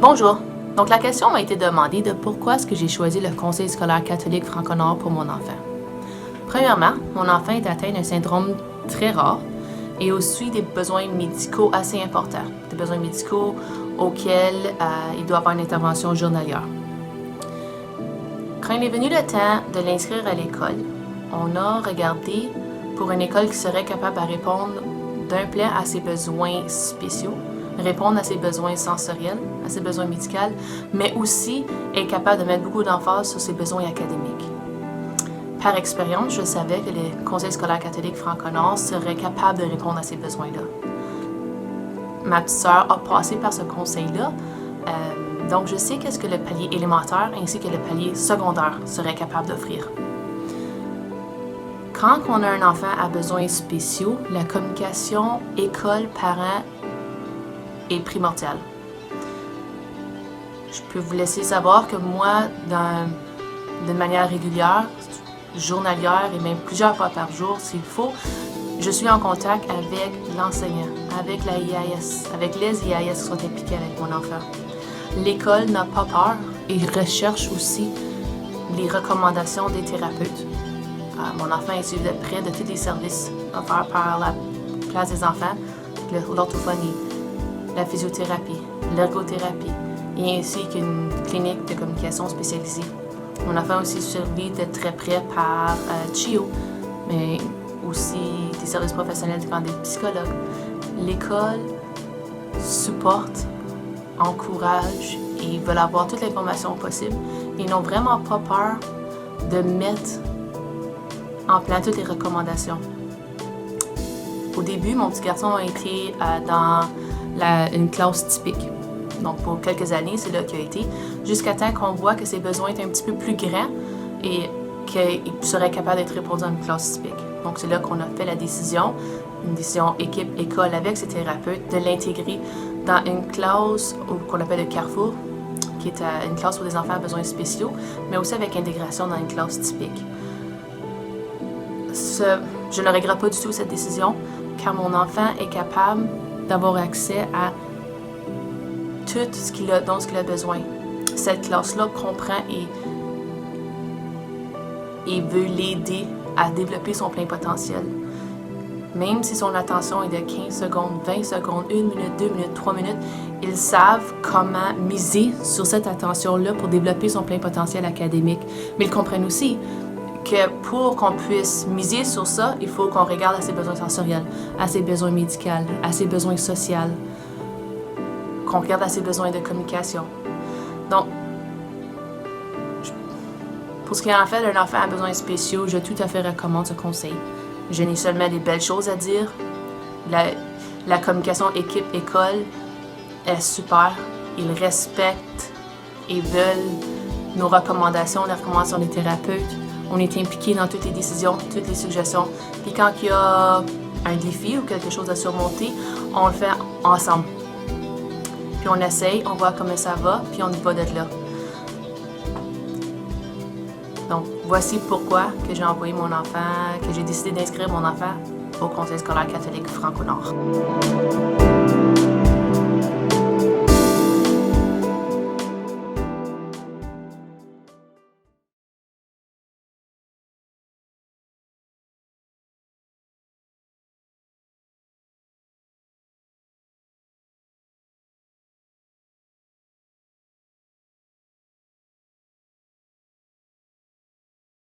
Bonjour. Donc la question m'a été demandée de pourquoi est-ce que j'ai choisi le Conseil scolaire catholique Franco-Nord pour mon enfant. Premièrement, mon enfant est atteint d'un syndrome très rare et aussi des besoins médicaux assez importants, des besoins médicaux auxquels il doit avoir une intervention journalière. Quand il est venu le temps de l'inscrire à l'école, on a regardé pour une école qui serait capable de répondre d'un plein à ses besoins spéciaux, répondre à ses besoins sensoriels, à ses besoins médicaux, mais aussi être capable de mettre beaucoup d'emphase sur ses besoins académiques. Par expérience, je savais que le Conseil scolaire catholique Franco-Nord serait capable de répondre à ces besoins-là. Ma petite sœur a passé par ce conseil-là, donc je sais qu'est-ce que le palier élémentaire ainsi que le palier secondaire serait capable d'offrir. Quand on a un enfant à besoins spéciaux, la communication école-parent est primordiale. Je peux vous laisser savoir que moi, de manière régulière, journalière et même plusieurs fois par jour s'il faut, je suis en contact avec l'enseignant, avec la IAS, avec les IAS qui sont impliqués avec mon enfant. L'école n'a pas peur et recherche aussi les recommandations des thérapeutes. Mon enfant est suivi de près de tous les services offerts par la place des enfants, l'orthophonie, la physiothérapie, l'ergothérapie et ainsi qu'une clinique de communication spécialisée. Mon enfant est aussi suivi de très près par CHIO, mais aussi des services professionnels devant des psychologues. L'école supporte, encourage et veulent avoir toute l'information possible. Ils n'ont vraiment pas peur de mettre en place toutes les recommandations. Au début, mon petit garçon a été dans une classe typique. Donc, pour quelques années, c'est là qu'il a été, jusqu'à temps qu'on voit que ses besoins étaient un petit peu plus grands et qu'il serait capable d'être répondu dans une classe typique. Donc, c'est là qu'on a fait la décision, une décision équipe-école avec ses thérapeutes, de l'intégrer dans une classe qu'on appelle le Carrefour, qui est une classe pour des enfants à besoins spéciaux, mais aussi avec intégration dans une classe typique. Je ne regrette pas du tout cette décision, car mon enfant est capable d'avoir accès à tout dont il a besoin. Cette classe-là comprend et veut l'aider à développer son plein potentiel. Même si son attention est de 15 secondes, 20 secondes, 1 minute, 2 minutes, 3 minutes, ils savent comment miser sur cette attention-là pour développer son plein potentiel académique. Mais ils comprennent aussi que pour qu'on puisse miser sur ça, il faut qu'on regarde à ses besoins sensoriels, à ses besoins médicaux, à ses besoins sociaux, qu'on regarde à ses besoins de communication. Donc, pour ce qui est en fait d'un enfant à besoins spéciaux, je tout à fait recommande ce conseil. Je n'ai seulement des belles choses à dire. La communication équipe-école est super. Ils respectent et veulent nos recommandations, les recommandations des thérapeutes. On est impliqués dans toutes les décisions, toutes les suggestions. Puis quand il y a un défi ou quelque chose à surmonter, on le fait ensemble. Puis on essaye, on voit comment ça va, puis on y va de là. Donc, voici pourquoi que j'ai envoyé mon enfant, que j'ai décidé d'inscrire mon enfant au Conseil scolaire catholique Franco-Nord.